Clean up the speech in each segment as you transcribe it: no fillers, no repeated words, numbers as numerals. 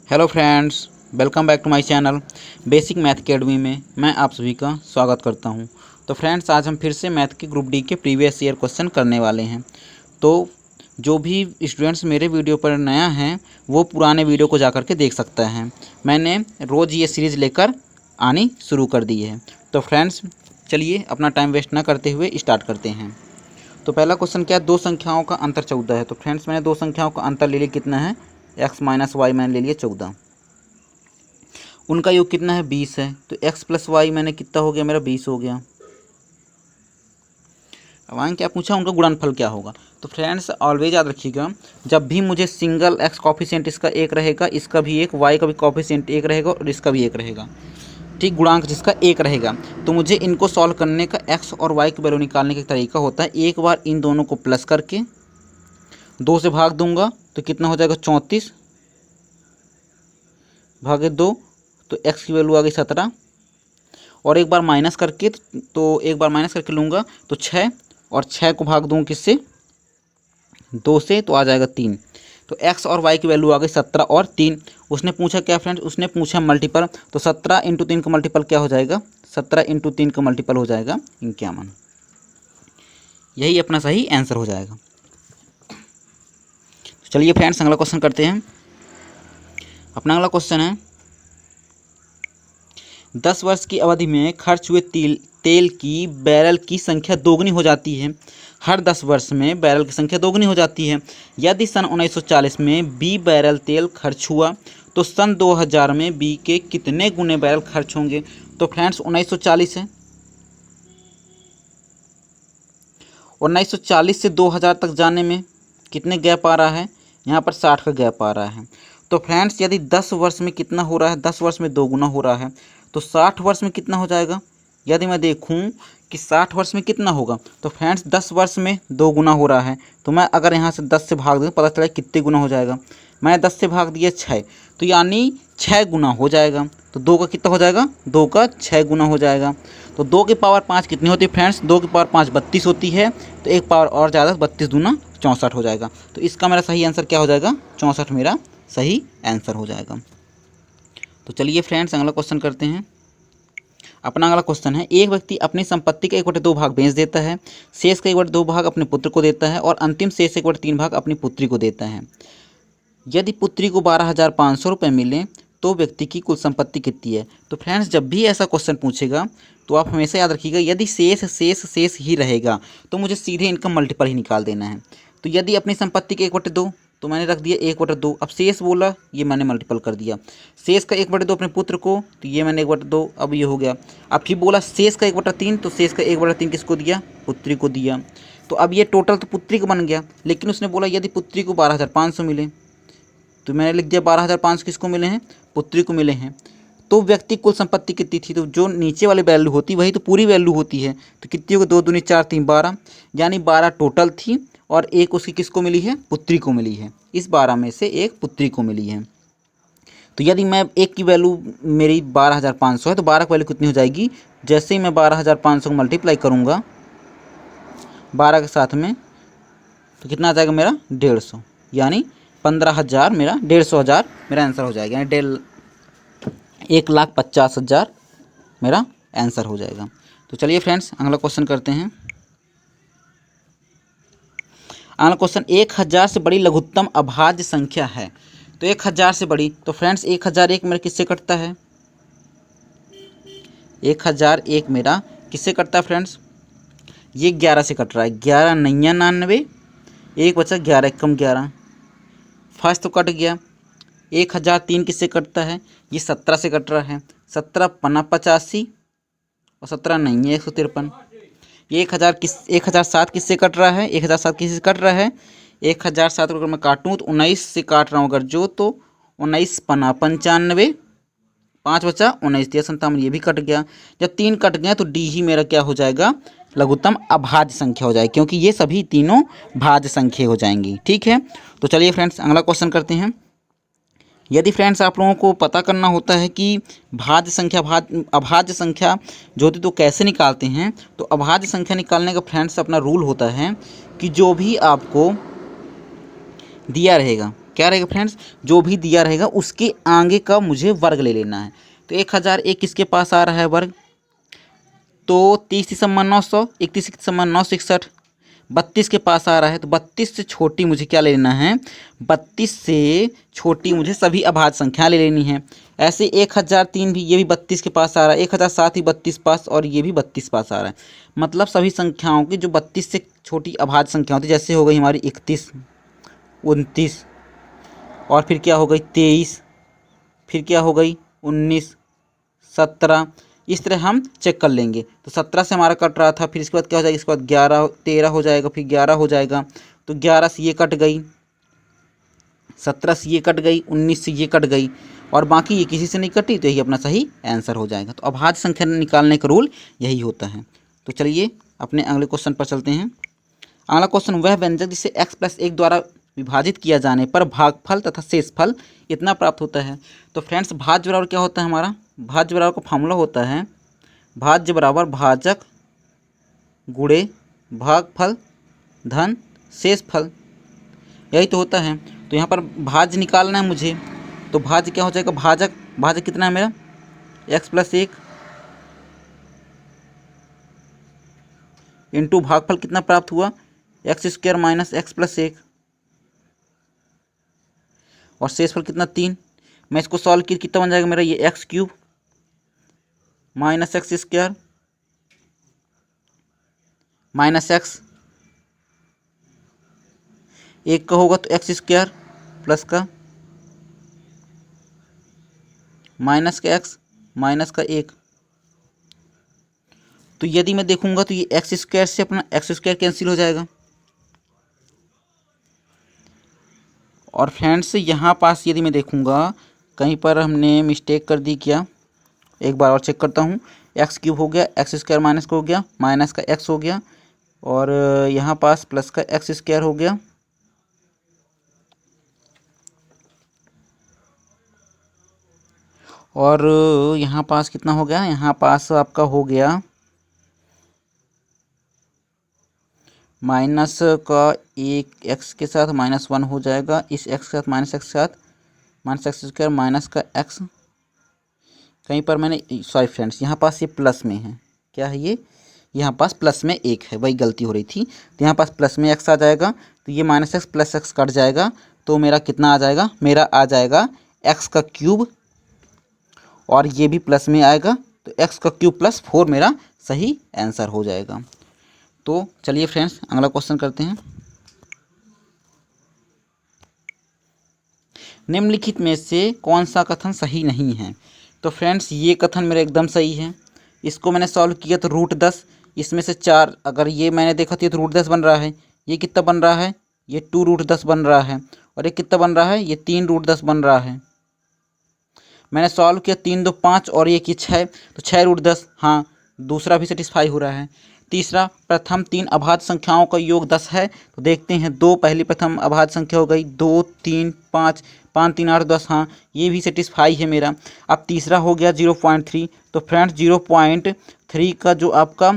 Hello friends, welcome back to my channel basic math academy में मैं आप सभी का स्वागत करता हूं। तो फ्रेंड्स, आज हम फिर से मैथ के ग्रुप डी के प्रीवियस ईयर क्वेश्चन करने वाले हैं। तो जो भी स्टूडेंट्स मेरे वीडियो पर नया हैं वो पुराने वीडियो को जा कर के देख सकता है। मैंने रोज़ ये सीरीज़ लेकर आनी शुरू कर दी है। तो फ्रेंड्स, चलिए अपना टाइम वेस्ट ना करते हुए स्टार्ट करते हैं। तो पहला क्वेश्चन क्या है, दो संख्याओं का अंतर 14 है। तो फ्रेंड्स, मैंने दो संख्याओं का अंतर ले लिया, कितना है, x माइनस वाई मैंने ले लिया 14। उनका योग कितना है, 20 है। तो x प्लस वाई मैंने कितना हो गया, मेरा 20 हो गया। अब आगे क्या पूछा, उनका गुणनफल क्या होगा। तो फ्रेंड्स, ऑलवेज याद रखिएगा, जब भी मुझे सिंगल x कॉफिशिएंट इसका एक रहेगा, इसका भी एक, y का भी कॉफिशिएंट एक रहेगा और इसका भी एक रहेगा, ठीक, गुणांक जिसका एक रहेगा, तो मुझे इनको सॉल्व करने का x और y की वैल्यू निकालने का तरीका होता है, एक बार इन दोनों को प्लस करके 2 से भाग दूंगा तो कितना हो जाएगा, 34 भागे 2, तो x की वैल्यू आ गई 17। और एक बार माइनस करके, तो एक बार माइनस करके लूँगा तो 6, और 6 को भाग दूँ किससे, 2 से, तो आ जाएगा 3। तो x और y की वैल्यू आ गई 17 और 3। उसने पूछा क्या फ्रेंड्स, उसने पूछा मल्टीपल, तो 17 इंटू 3 का मल्टीपल क्या हो जाएगा, 17 इंटू 3 का मल्टीपल हो जाएगा 51। यही अपना सही आंसर हो जाएगा। तो चलिए फ्रेंड्स, अगला क्वेश्चन करते हैं। अपना अगला क्वेश्चन है, 10 वर्ष की अवधि में खर्च हुए तेल की बैरल की संख्या दोगुनी हो जाती है। हर 10 वर्ष में बैरल की संख्या दोगुनी हो जाती है। यदि सन 1940 में 20 बैरल तेल खर्च हुआ तो सन 2000 में 20 के कितने गुने बैरल खर्च होंगे। तो फ्रेंड्स, 1940 है, 1940 से 2000 तक जाने में कितने गैप आ रहा है, यहाँ पर 60 का गैप आ रहा है। तो फ्रेंड्स, यदि 10 वर्ष में कितना हो रहा है, 10 वर्ष में 2 गुना हो रहा है, तो 60 वर्ष में कितना हो जाएगा। यदि मैं देखूं कि 60 वर्ष में कितना होगा, तो फ्रेंड्स 10 वर्ष में 2 गुना हो रहा है, तो मैं अगर यहाँ से 10 से भाग दूँ पता चला कितने गुना हो जाएगा। मैंने 10 से भाग दिया 6, तो यानी 6 गुना हो जाएगा। तो 2 का कितना हो जाएगा, 2 का 6 गुना हो जाएगा। तो 2 की पावर 5 कितनी होती है फ्रेंड्स, 2 की पावर 5 32 होती है। तो एक पावर और ज़्यादा, 32 दूना 64 हो जाएगा। तो इसका मेरा सही आंसर क्या हो जाएगा, 64 मेरा सही आंसर हो जाएगा। तो चलिए फ्रेंड्स, अगला क्वेश्चन करते हैं। अपना अगला क्वेश्चन है, एक व्यक्ति अपनी संपत्ति का 1/2 भाग बेच देता है, शेष का 1/2 भाग अपने पुत्र को देता है और अंतिम शेष 1/3 भाग अपनी पुत्री को देता है। यदि पुत्री को 12,500 रुपये मिले तो व्यक्ति की कुल संपत्ति कितनी है। तो फ्रेंड्स, जब भी ऐसा क्वेश्चन पूछेगा तो आप हमेशा याद रखिएगा, यदि शेष ही रहेगा तो मुझे सीधे इनका मल्टीपल ही निकाल देना है। तो यदि अपनी संपत्ति के 1/2, तो मैंने रख दिया 1/2। अब शेष बोला, ये मैंने मल्टीपल कर दिया। शेष का 1/2 अपने पुत्र को, तो ये मैंने 1/2, अब ये हो गया। अब फिर बोला शेष का 1/3, तो शेष का 1/3 किसको दिया, पुत्री को दिया। तो अब ये टोटल तो पुत्री का बन गया, लेकिन उसने बोला यदि पुत्री को 12,500 मिले, तो मैंने लिख दिया 12,500 किसको मिले हैं, पुत्री को मिले हैं। तो व्यक्ति कुल संपत्ति कितनी थी, तो जो नीचे वाली वैल्यू होती वही तो पूरी वैल्यू होती है। तो कितनी होगी, 2 दूनी 4 3 12, यानी 12 टोटल थी और एक उसकी किसको मिली है, पुत्री को मिली है। इस 12 में से एक पुत्री को मिली है। तो यदि मैं एक की वैल्यू मेरी 12,500 है, तो 12 की वैल्यू कितनी हो जाएगी, जैसे ही मैं 12,500 को मल्टीप्लाई करूँगा 12 के साथ में, तो कितना आ जाएगा मेरा 150, यानी 15,000 मेरा 150,000 मेरा आंसर हो जाएगा, यानी 1,50,000 मेरा आंसर हो जाएगा। तो चलिए फ्रेंड्स, अगला क्वेश्चन करते हैं। अगला क्वेश्चन, 1000 से बड़ी लघुत्तम अभाज्य संख्या है। तो 1000 से बड़ी, तो फ्रेंड्स 1001 मेरा किससे कटता है, 1001 मेरा किससे कटता है फ्रेंड्स, ये 11 से कट रहा है। 11 9 99, एक बचा 11 कम 11, फर्स्ट तो कट गया। 1003 किससे कटता है, ये 17 से कट रहा है। 17 पन्ना 85 और 17 नहीं है 153। ये 1007 किससे कट रहा है, 1007 किससे कट रहा है, 1007 को अगर मैं काटूँ तो 19 से काट रहा हूँ अगर जो, तो 19 पन्ना 95, 5 बचा 19 दिया 57, ये भी कट गया। जब 3 कट गए तो डी ही मेरा क्या हो जाएगा, लघुत्तम अभाज्य संख्या हो जाएगी, क्योंकि ये सभी तीनों भाज्य संख्या हो जाएंगी। ठीक है, तो चलिए फ्रेंड्स, अगला क्वेश्चन करते हैं। यदि फ्रेंड्स आप लोगों को पता करना होता है कि भाज्य संख्या अभाज्य संख्या जो होती तो कैसे निकालते हैं, तो अभाज्य संख्या निकालने का फ्रेंड्स अपना रूल होता है कि जो भी आपको दिया रहेगा, क्या रहेगा फ्रेंड्स, जो भी दिया रहेगा उसके आगे का मुझे वर्ग ले लेना है। तो 1001 किसके पास आ रहा है वर्ग, तो 30×900, 31×961, 32 के पास आ रहा है। तो 32 से छोटी मुझे क्या लेना है, 32 से छोटी मुझे सभी अभाज्य संख्या ले लेनी है। ऐसे 1003 भी, ये भी 32 के पास आ रहा है, 1007 ही 32 पास, और ये भी 32 पास आ रहा है। मतलब सभी संख्याओं की जो 32 से छोटी अभाज्य संख्या होती है, जैसे हो गई हमारी 31, 29, और फिर क्या हो गई 23, फिर क्या हो गई 19, 17, इस तरह हम चेक कर लेंगे। तो 17 से हमारा कट रहा था, फिर इसके बाद क्या हो जाएगा, इसके बाद 11, 13 हो जाएगा, फिर 11 हो जाएगा। तो 11 से ये कट गई, 17 से ये कट गई, 19 से ये कट गई, और बाकी ये किसी से नहीं कटी, तो यही अपना सही आंसर हो जाएगा। तो अभाज्य संख्या निकालने का रूल यही होता है। तो चलिए अपने अगले क्वेश्चन पर चलते हैं। अगला क्वेश्चन, वह व्यंजक जिसे x+1 द्वारा विभाजित किया जाने पर भागफल तथा शेषफल इतना प्राप्त होता है। तो फ्रेंड्स, भाज्य बराबर क्या होता है हमारा, भाज्य बराबर का फॉर्मूला होता है भाज्य बराबर भाजक गुणे भागफल धन शेषफल, यही तो होता है। तो यहाँ पर भाज्य निकालना है मुझे, तो भाज्य क्या हो जाएगा, भाजक कितना है मेरा, x+1 इंटू भागफल कितना प्राप्त हुआ, x² माइनस x+1, और शेषफल कितना 3। मैं इसको सॉल्व किया, कितना बन जाएगा मेरा, ये x³ minus x² minus x, एक का होगा तो x² प्लस का माइनस का x माइनस का 1। तो यदि मैं देखूंगा तो ये x² से अपना x² कैंसिल हो जाएगा। और फ्रेंड्स, यहाँ पास यदि मैं देखूंगा कहीं पर हमने मिस्टेक कर दी क्या, एक बार और चेक करता हूँ। x³ हो गया, x² माइनस का हो गया, माइनस का x हो गया, और यहाँ पास प्लस का x² हो गया, और यहाँ पास कितना हो गया, यहाँ पास आपका हो गया माइनस का एक x के साथ -1 हो जाएगा, इस x के साथ माइनस x के साथ माइनस x² माइनस का x। कहीं पर मैंने, सॉरी फ्रेंड्स, यहाँ पास ये प्लस में है, क्या है ये, यहाँ पास प्लस में 1 है, वही गलती हो रही थी। तो यहाँ पास प्लस में x आ जाएगा, तो ये -x प्लस x कट जाएगा, तो मेरा कितना आ जाएगा, मेरा आ जाएगा x³, और ये भी प्लस में आएगा, तो x³ + 4 मेरा सही आंसर हो जाएगा। तो चलिए फ्रेंड्स अगला क्वेश्चन करते हैं। निम्नलिखित में से कौन सा कथन सही नहीं है। तो फ्रेंड्स, ये कथन मेरा एकदम सही है। इसको मैंने सॉल्व किया तो √10, इसमें से 4, अगर ये मैंने देखा तो ये तो √10 बन रहा है, ये कितना बन रहा है, ये 2√10 बन रहा है, और ये कितना बन रहा है, ये 3√10 बन रहा है। मैंने सॉल्व किया 3 2 5, और ये की 6, तो 6√10, हाँ दूसरा भी सेटिस्फाई हो रहा है। तीसरा, प्रथम 3 अभाज्य संख्याओं का योग 10 है, तो देखते हैं, 2 पहली प्रथम अभाज्य संख्या हो गई, 2 3 5, 5 3 8 10, हाँ ये भी सेटिस्फाई है मेरा। अब तीसरा हो गया 0.3, तो फ्रेंड्स 0.3 का जो आपका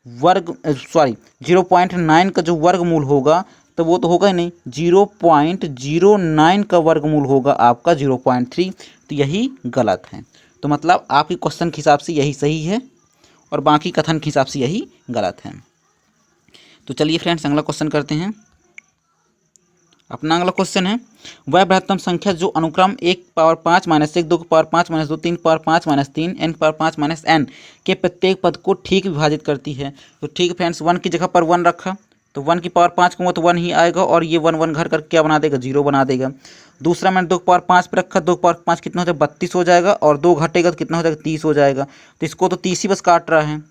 वर्ग, सॉरी 0.9 का जो वर्गमूल होगा, तो वो तो होगा ही नहीं, 0.09 का वर्गमूल होगा आपका 0.3, तो यही गलत है। तो मतलब आपके क्वेश्चन के हिसाब से यही सही है, और बाकी कथन के हिसाब से यही गलत है। तो चलिए फ्रेंड्स अगला क्वेश्चन करते हैं। अपना अगला क्वेश्चन है, वह बृहत्तम संख्या जो अनुक्रम 1⁵ -1, 2⁵ -2, 3⁵ -3, n⁵ -n के प्रत्येक पद को ठीक विभाजित करती है। तो ठीक फ्रेंड्स, 1 की जगह पर 1 रखा, तो 1 की पावर 5 कहूँगा तो 1 ही आएगा, और ये 1 1 घर करके क्या बना देगा, 0 बना देगा। दूसरा मैंने 2⁵ पर रखा, 2⁵ कितना हो जाएगा, 32 हो जाएगा, और 2 घटेगा तो कितना हो जाएगा, 30 हो जाएगा। तो इसको तो 30 ही बस काट रहा है,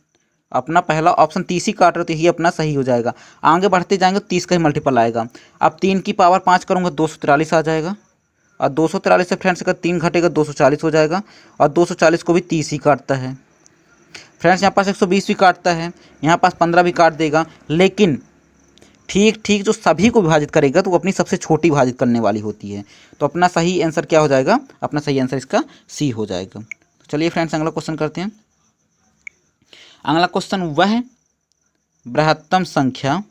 अपना पहला ऑप्शन 30 ही काट रहे, तो यही अपना सही हो जाएगा। आगे बढ़ते जाएंगे तो 30 का ही मल्टीपल आएगा। अब 3 की पावर 5 करूँगा 243 आ जाएगा, और 243 से फ्रेंड्स अगर 3 घटेगा 240 हो जाएगा, और 240 को भी 30 ही काटता है। फ्रेंड्स यहाँ पास 120 भी काटता है, यहाँ पास 15 भी काट देगा, लेकिन ठीक ठीक जो सभी को विभाजित करेगा तो वो अपनी सबसे छोटी विभाजित करने वाली होती है। तो अपना सही आंसर क्या हो जाएगा, अपना सही आंसर इसका सी हो जाएगा। तो चलिए फ्रेंड्स अगला क्वेश्चन करते हैं। अगला क्वेश्चन, वह बृहत्तम संख्या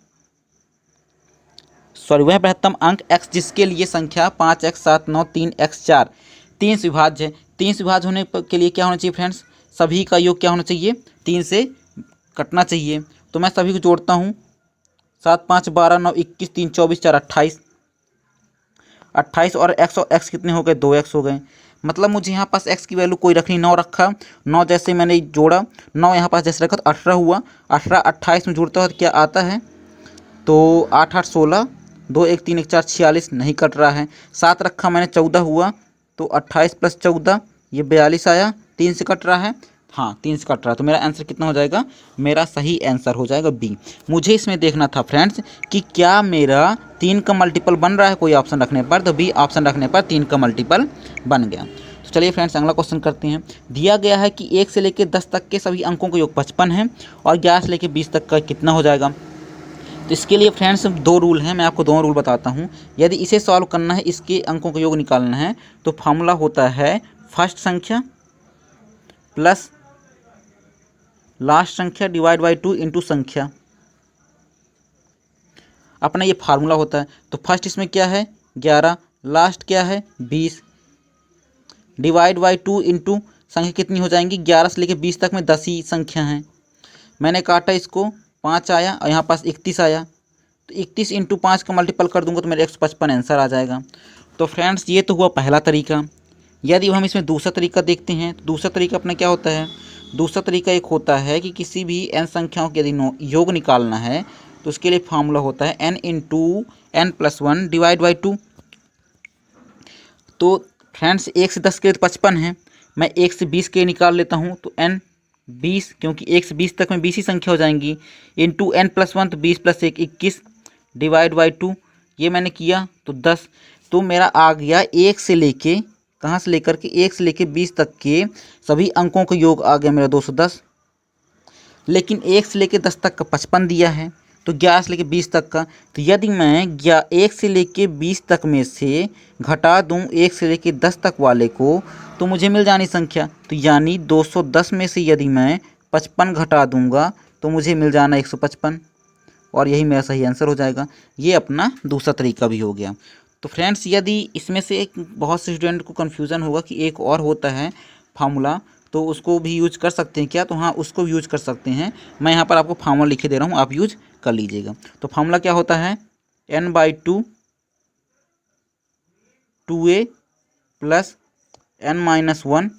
सॉरी वह बृहत्तम अंक x जिसके लिए संख्या 5x 7 9 3x 4 3 से विभाज्य है। 3 से विभाज्य होने के लिए क्या होना चाहिए फ्रेंड्स, सभी का योग क्या होना चाहिए, 3 से कटना चाहिए। तो मैं सभी को जोड़ता हूँ, 7 5 12 9 21 3 24 4 28, 28 और x कितने हो गए, 2x हो गए। मतलब मुझे यहाँ पास x की वैल्यू कोई रखनी, 9 रखा, 9 जैसे मैंने जोड़ा, 9 यहाँ पास जैसे रखा तो 18 हुआ, 18 28 में जुड़ता है तो क्या आता है, तो 8 8 16, 2 1 3 1 4 46, नहीं कट रहा है। 7 रखा मैंने, 14 हुआ, तो 28 + 14 ये 42 आया, 3 से कट रहा है, हाँ 3 से कट रहा है। तो मेरा आंसर कितना हो जाएगा, मेरा सही आंसर हो जाएगा बी। मुझे इसमें देखना था फ्रेंड्स कि क्या मेरा 3 का मल्टीपल बन रहा है कोई ऑप्शन रखने पर, तो बी ऑप्शन रखने पर 3 का मल्टीपल बन गया। तो चलिए फ्रेंड्स अगला क्वेश्चन करते हैं। दिया गया है कि 1 से लेकर 10 तक के सभी अंकों का योग 55 है और 11 से लेकर 20 तक का कितना हो जाएगा। तो इसके लिए फ्रेंड्स 2 रूल हैं, मैं आपको 2 रूल बताता हूँ। यदि इसे सॉल्व करना है, इसके अंकों का योग निकालना है, तो फॉर्मूला होता है फर्स्ट संख्या प्लस लास्ट संख्या डिवाइड बाई 2 इंटू संख्या, अपना ये फार्मूला होता है। तो फर्स्ट इसमें क्या है 11, लास्ट क्या है 20, डिवाइड बाई 2 इंटू संख्या कितनी हो जाएंगी, 11 से लेकर 20 तक में 10 ही संख्या हैं। मैंने काटा इसको, 5 आया और यहाँ पास 31 आया, तो 31 इंटू 5 का मल्टीपल कर दूंगा तो मेरा 155 आंसर आ जाएगा। तो फ्रेंड्स ये तो हुआ पहला तरीका। यदि हम इसमें दूसरा तरीका देखते हैं, तो दूसरा तरीका अपना क्या होता है, दूसरा तरीका एक होता है कि किसी भी n संख्याओं के यदि योग निकालना है तो उसके लिए फार्मूला होता है n into n + 1 divide by 2। तो फ्रेंड्स 1 से 10 के लिए तो 55 है, मैं 1 से 20 के निकाल लेता हूँ, तो n 20, क्योंकि 1 से 20 तक में 20 ही संख्या हो जाएंगी, इंटू n + 1 तो 20 + 1 21, डिवाइड बाई 2, ये मैंने किया तो 10। तो मेरा आ गया 1 से लेके, कहाँ से लेकर के 1 से लेके 20 तक के सभी अंकों का योग आ गया मेरा 210। लेकिन 1 से लेके 10 तक का 55 दिया है, तो 11 से लेके 20 तक का, तो यदि मैं 1 से लेके 20 तक में से घटा दूं 1 से लेके 10 तक वाले को, तो मुझे मिल जानी संख्या। तो यानी 210 में से यदि मैं 55 घटा दूंगा तो मुझे मिल जाना 155, और यही मेरा सही आंसर हो जाएगा। ये अपना दूसरा तरीका भी हो गया। तो फ्रेंड्स यदि इसमें से एक बहुत से स्टूडेंट को कन्फ्यूज़न होगा कि एक और होता है फार्मूला, तो उसको भी यूज कर सकते हैं क्या, तो हाँ उसको भी यूज कर सकते हैं। मैं यहाँ पर आपको फार्मूला लिखे दे रहा हूँ, आप यूज कर लीजिएगा। तो फार्मूला क्या होता है, n/2 2a + n-1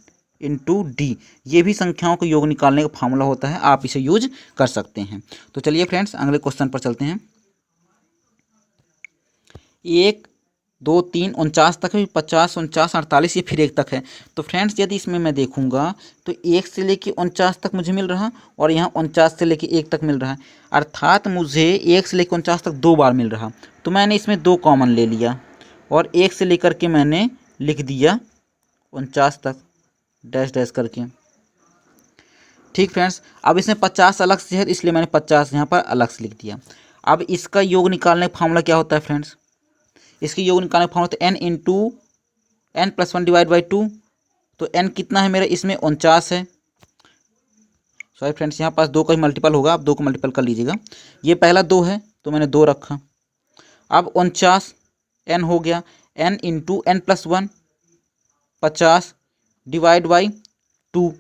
into D, ये भी संख्याओं का योग निकालने का फार्मूला होता है, आप इसे यूज कर सकते हैं। तो चलिए फ्रेंड्स अगले क्वेश्चन पर चलते हैं। 1 2 3 49 तक है, 50 49 48, ये फिर 1 तक है। तो फ्रेंड्स यदि इसमें मैं देखूंगा तो 1 से लेके 49 तक मुझे मिल रहा, और यहाँ 49 से लेके 1 तक मिल रहा है, अर्थात मुझे 1 से लेकर 49 तक 2 बार मिल रहा। तो मैंने इसमें 2 कॉमन ले लिया और 1 से लेकर के मैंने लिख दिया 49 तक डैश डैश करके। ठीक फ्रेंड्स, अब इसमें 50 अलग से है, इसलिए मैंने 50 यहाँ पर अलग से लिख दिया। अब इसका योग निकालने का फार्मूला क्या होता है फ्रेंड्स, इसके योग निकालने का फार्मूला होता है n into n + 1 divide by 2। तो n कितना है मेरा, इसमें 49 है, सॉरी फ्रेंड्स यहाँ पास 2 का ही मल्टीपल होगा, आप 2 का मल्टीपल कर लीजिएगा। ये पहला 2 है तो मैंने 2 रखा। अब 49 n हो गया, n into n + 1 50 divide by 2।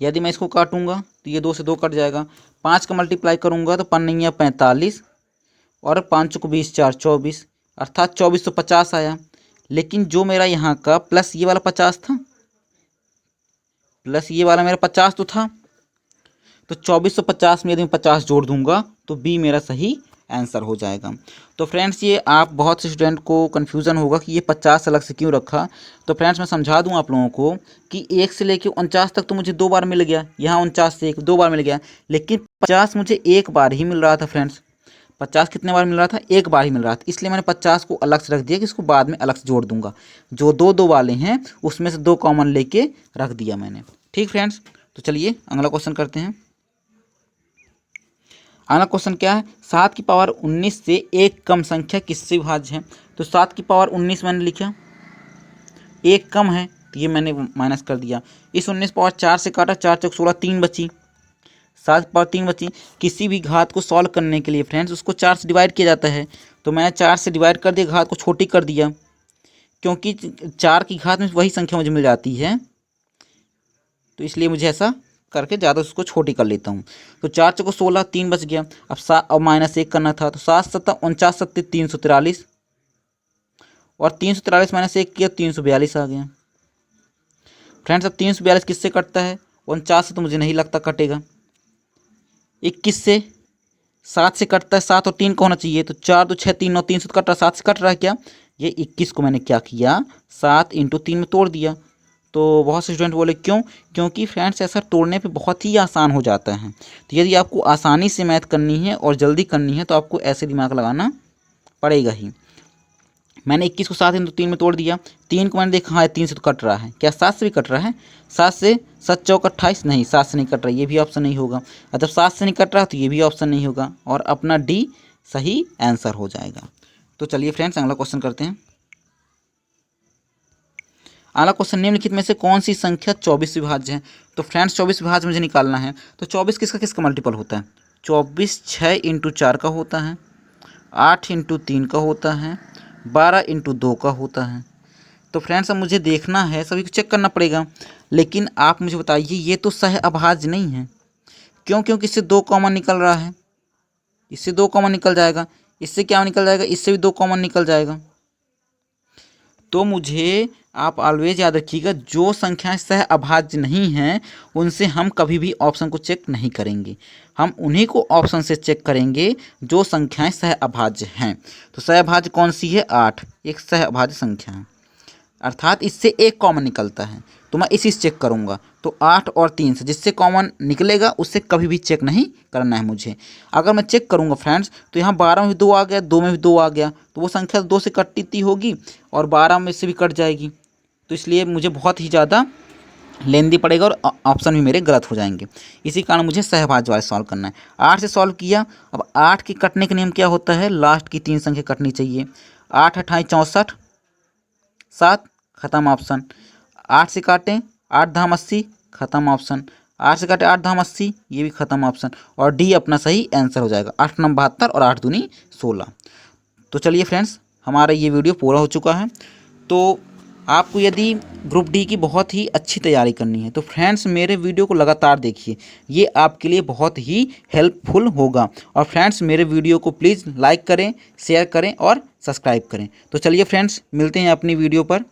यदि मैं इसको काटूंगा तो ये 2 से 2 कट जाएगा, 5 का मल्टीप्लाई करूंगा तो 5 × 45 और 5 को 20 4 24, अर्थात 2450 आया। लेकिन जो मेरा यहाँ का प्लस ये वाला 50 था, प्लस ये वाला मेरा 50 तो था, तो 2450 में यदि मैं 50 जोड़ दूंगा तो बी मेरा सही आंसर हो जाएगा। तो फ्रेंड्स ये आप बहुत से स्टूडेंट को कन्फ्यूज़न होगा कि ये 50 अलग से क्यों रखा। तो फ्रेंड्स मैं समझा दूं आप लोगों को कि 1 से लेके 49 तक तो मुझे 2 बार मिल गया, यहाँ 49 से 1 2 बार मिल गया, लेकिन 50 मुझे 1 बार ही मिल रहा था फ्रेंड्स। 50 कितने बार मिल रहा था, 1 बार ही मिल रहा था, इसलिए मैंने 50 को अलग से रख दिया कि इसको बाद में अलग से जोड़ दूंगा। जो 2 वाले हैं उसमें से 2 कॉमन लेके रख दिया मैंने। ठीक फ्रेंड्स, तो चलिए अगला क्वेश्चन करते हैं। अगला क्वेश्चन क्या है, 7 की पावर 19 से एक कम संख्या किससे विभाज्य है। तो 7 की पावर 19 मैंने लिखा, एक कम है तो ये मैंने माइनस कर दिया। इस 19 पावर 4 से काटा, 4 चौक 16, 3 बची, 7 पावर 3 बची। किसी भी घात को सॉल्व करने के लिए फ्रेंड्स उसको 4 से डिवाइड किया जाता है, तो मैंने 4 से डिवाइड कर दिया, घात को छोटी कर दिया, क्योंकि 4 की घात में वही संख्या मुझे मिल जाती है, तो इसलिए मुझे ऐसा करके ज़्यादा उसको छोटी कर लेता हूँ। तो 4 चौको 16, 3 बच गया। अब -1 करना था, तो 7 7 49 7 343, और 343 -1 किया 342 आ गया। फ्रेंड्स अब 342 किससे कटता है? 49 से तो मुझे नहीं लगता कटेगा। 21 से, 7 से कटता है, 7 और 3 का होना चाहिए, तो 4 2 6 3 9 3 से तो कट रहा, 7 से कट रहा है क्या? ये 21 को मैंने क्या किया, 7 × 3 में तोड़ दिया। तो बहुत से स्टूडेंट बोले क्यों? क्योंकि फ्रेंड्स ऐसा तोड़ने पे बहुत ही आसान हो जाता है। तो यदि आपको आसानी से मैथ करनी है और जल्दी करनी है तो आपको ऐसे दिमाग लगाना पड़ेगा ही। मैंने 21 को 7 × 3 में तोड़ दिया। 3 को मैंने देखा, हाँ 3 से तो कट रहा है, क्या 7 से भी कट रहा है? 7 से 7 चौक 28, नहीं 7 से नहीं कट रहा, ये भी ऑप्शन नहीं होगा। और जब 7 से नहीं कट रहा तो ये भी ऑप्शन नहीं होगा, और अपना डी सही आंसर हो जाएगा। तो चलिए फ्रेंड्स अगला क्वेश्चन करते हैं। अगला क्वेश्चन, निम्नलिखित में से कौन सी संख्या 24 विभाज्य है? तो फ्रेंड्स 24 विभाज्य मुझे निकालना है। तो 24 किसका किसका मल्टीपल होता है? 24 6 × 4 का होता है, 8 × 3 का होता है, 12 × 2 का होता है। तो फ्रेंड्स अब मुझे देखना है, सभी को चेक करना पड़ेगा, लेकिन आप मुझे बताइए ये तो सह अभाज्य नहीं है। क्यों? क्योंकि इससे 2 कॉमन निकल रहा है, इससे 2 कॉमन निकल जाएगा, इससे क्या निकल जाएगा, इससे भी 2 कॉमन निकल जाएगा। तो मुझे आप ऑलवेज याद रखिएगा, जो संख्याएं सह अभाज्य नहीं हैं उनसे हम कभी भी ऑप्शन को चेक नहीं करेंगे, हम उन्हीं को ऑप्शन से चेक करेंगे जो संख्याएं सह अभाज्य हैं। तो सह अभाज्य कौन सी है? 8 एक सह अभाज्य संख्या है, अर्थात इससे एक कॉमन निकलता है, तो मैं इसी से चेक करूंगा। तो 8 और 3 से जिससे कॉमन निकलेगा उससे कभी भी चेक नहीं करना है मुझे। अगर मैं चेक करूंगा फ्रेंड्स तो यहाँ 12 में भी 2 आ गया, 2 में भी 2 आ गया, तो वो संख्या 2 से कटती होगी और 12 में से भी कट जाएगी, तो इसलिए मुझे बहुत ही ज़्यादा लेंदी पड़ेगा और ऑप्शन भी मेरे गलत हो जाएंगे। इसी कारण मुझे सहभाज्य वाले सॉल्व करना है। 8 से सॉल्व किया, अब 8 के कटने का नियम क्या होता है? लास्ट की 3 संख्या कटनी चाहिए। 8 × 28 64, 7 खत्म ऑप्शन। 8 से काटें, 8 धाम 80 खत्म ऑप्शन। 8 से काटें 8 धाम 80, ये भी खत्म ऑप्शन, और डी अपना सही आंसर हो जाएगा। 8 9 72 और 8 दूनी 16। तो चलिए फ्रेंड्स हमारा ये वीडियो पूरा हो चुका है। तो आपको यदि ग्रुप डी की बहुत ही अच्छी तैयारी करनी है तो फ्रेंड्स मेरे वीडियो को लगातार देखिए, ये आपके लिए बहुत ही हेल्पफुल होगा। और फ्रेंड्स मेरे वीडियो को प्लीज़ लाइक करें, शेयर करें और सब्सक्राइब करें। तो चलिए फ्रेंड्स मिलते हैं अपनी वीडियो पर।